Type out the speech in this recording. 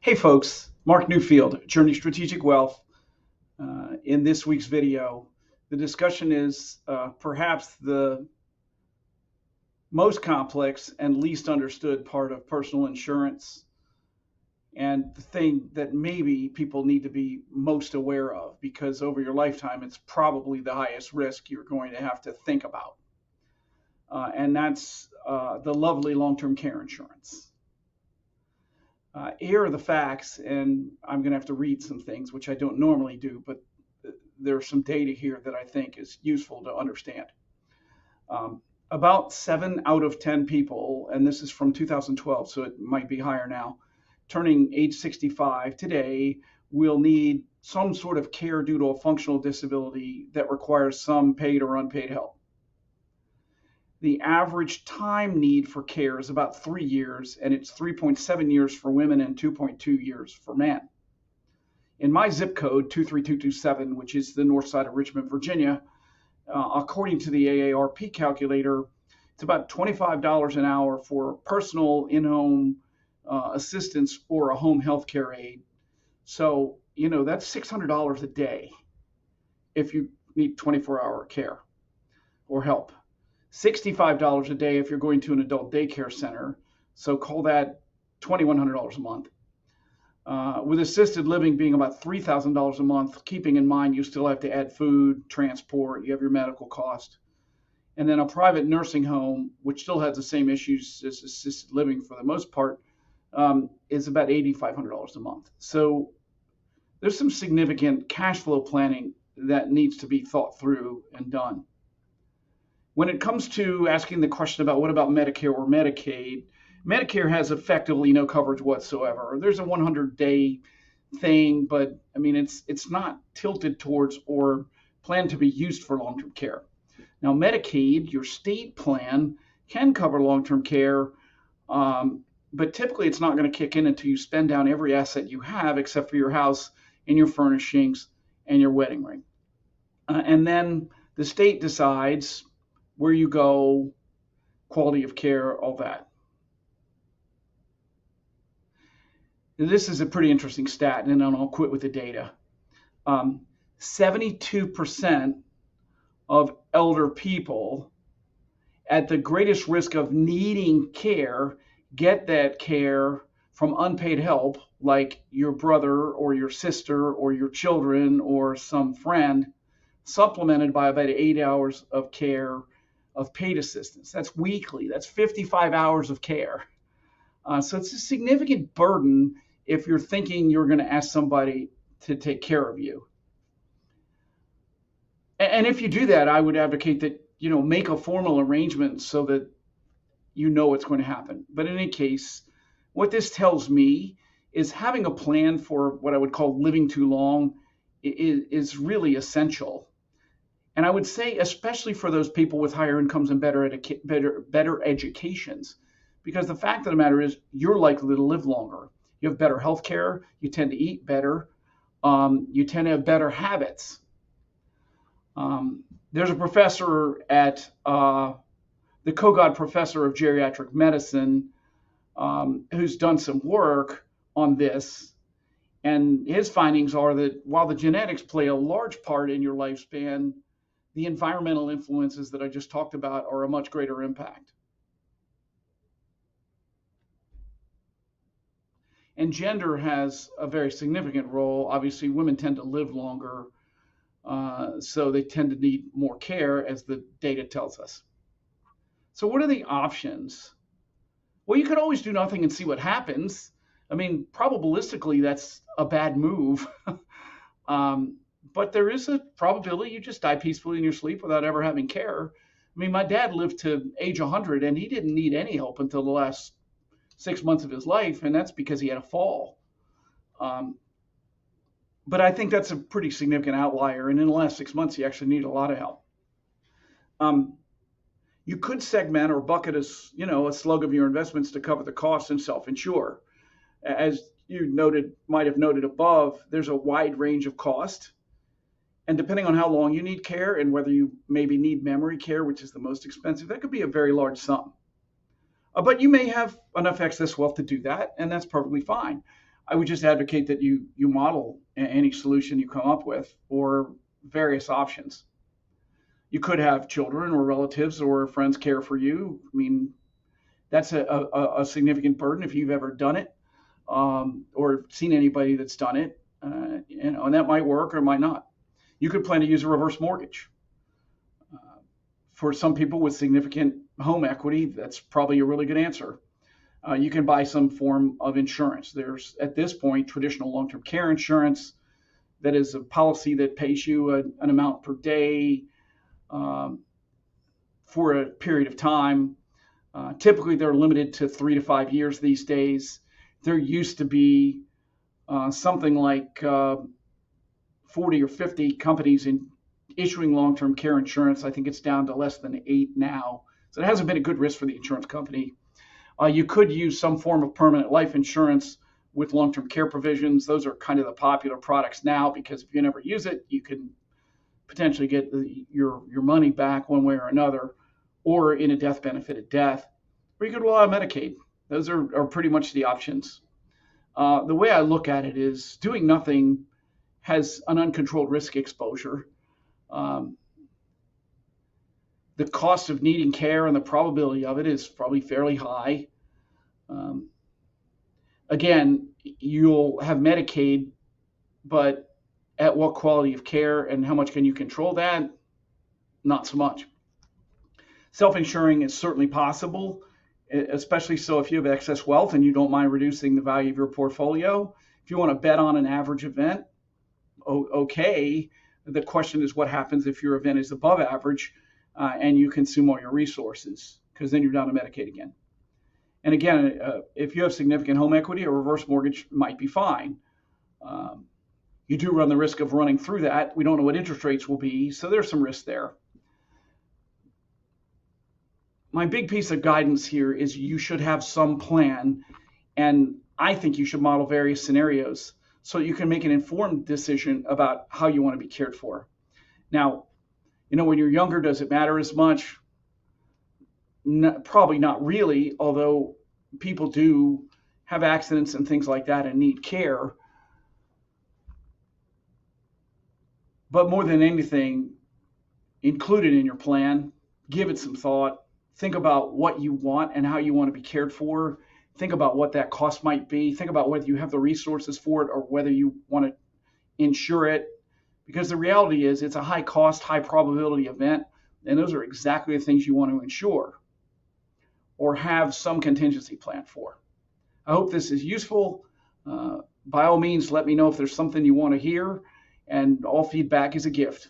Hey folks, Mark Newfield, Journey Strategic Wealth. In this week's video, the discussion is perhaps the most complex and least understood part of personal insurance, and the thing that maybe people need to be most aware of, because over your lifetime, it's probably the highest risk you're going to have to think about. And that's the lovely long-term care insurance. Here are the facts, and I'm going to have to read some things, which I don't normally do, but there's some data here that I think is useful to understand. About 7 out of 10 people, and this is from 2012, so it might be higher now, turning age 65 today will need some sort of care due to a functional disability that requires some paid or unpaid help. The average time need for care is about 3 years, and it's 3.7 years for women and 2.2 years for men. In my zip code, 23227, which is the north side of Richmond, Virginia, according to the AARP calculator, it's about $25 an hour for personal in-home assistance or a home health care aide. So, that's $600 a day if you need 24-hour care or help. $65 a day if you're going to an adult daycare center. So call that $2,100 a month. With assisted living being about $3,000 a month, keeping in mind you still have to add food, transport, you have your medical cost. And then a private nursing home, which still has the same issues as assisted living for the most part, is about $8,500 a month. So there's some significant cash flow planning that needs to be thought through and done. When it comes to asking the question about what about Medicare or Medicaid, Medicare has effectively no coverage whatsoever. There's a 100-day thing, but I mean, it's not tilted towards or planned to be used for long-term care. Now, Medicaid, your state plan, can cover long-term care, but typically it's not going to kick in until you spend down every asset you have except for your house and your furnishings and your wedding ring. And then the state decides where you go, quality of care, all that. This is a pretty interesting stat, and then I'll quit with the data. 72% of elder people at the greatest risk of needing care get that care from unpaid help, like your brother or your sister or your children or some friend, supplemented by about 8 hours of care of paid assistance. That's weekly. That's 55 hours of care. So it's a significant burden if you're thinking you're going to ask somebody to take care of you. And if you do that, I would advocate that, make a formal arrangement so that you know what's going to happen. But in any case, what this tells me is having a plan for what I would call living too long is really essential. And I would say, especially for those people with higher incomes and better educations, because the fact of the matter is you're likely to live longer. You have better health care. You tend to eat better. You tend to have better habits. There's a professor at the Kogod Professor of Geriatric Medicine who's done some work on this. And his findings are that while the genetics play a large part in your lifespan, the environmental influences that I just talked about are a much greater impact. And gender has a very significant role. Obviously, women tend to live longer, so they tend to need more care, as the data tells us. So what are the options? Well, you could always do nothing and see what happens. I mean, probabilistically, that's a bad move. But there is a probability you just die peacefully in your sleep without ever having care. I mean, my dad lived to age 100, and he didn't need any help until the last 6 months of his life, and that's because he had a fall. But I think that's a pretty significant outlier, and in the last 6 months, he actually needed a lot of help. You could segment or bucket a slug of your investments to cover the costs and self-insure. As you might have noted above, there's a wide range of cost. And depending on how long you need care and whether you maybe need memory care, which is the most expensive, that could be a very large sum. But you may have enough excess wealth to do that, and that's perfectly fine. I would just advocate that you model any solution you come up with or various options. You could have children or relatives or friends care for you. I mean, that's a significant burden if you've ever done it, or seen anybody that's done it, and that might work or it might not. You could plan to use a reverse mortgage. For some people with significant home equity, that's probably a really good answer. You can buy some form of insurance. There's, at this point, traditional long-term care insurance that is a policy that pays you an amount per day, for a period of time. Typically, they're limited to 3 to 5 years these days. There used to be something like 40 or 50 companies in issuing long-term care insurance. I think it's down to less than 8 now. So it hasn't been a good risk for the insurance company. You could use some form of permanent life insurance with long-term care provisions. Those are kind of the popular products now because if you never use it, you can potentially get your money back one way or another, or in a death benefit at death, or you could rely on Medicaid. Those are pretty much the options. The way I look at it is doing nothing has an uncontrolled risk exposure. The cost of needing care and the probability of it is probably fairly high. Again, you'll have Medicaid, but at what quality of care and how much can you control that? Not so much. Self-insuring is certainly possible, especially so if you have excess wealth and you don't mind reducing the value of your portfolio. If you want to bet on an average event, okay. The question is what happens if your event is above average and you consume all your resources, because then you're down to Medicaid again. And again, if you have significant home equity, a reverse mortgage might be fine. You do run the risk of running through that. We don't know what interest rates will be, so there's some risk there. My big piece of guidance here is you should have some plan, and I think you should model various scenarios so you can make an informed decision about how you want to be cared for. Now, when you're younger, does it matter as much? Probably not really, although people do have accidents and things like that and need care. But more than anything, include it in your plan, give it some thought, think about what you want and how you want to be cared for. Think about what that cost might be. Think about whether you have the resources for it or whether you want to insure it. Because the reality is it's a high cost, high probability event, and those are exactly the things you want to insure or have some contingency plan for. I hope this is useful. By all means, let me know if there's something you want to hear, and all feedback is a gift.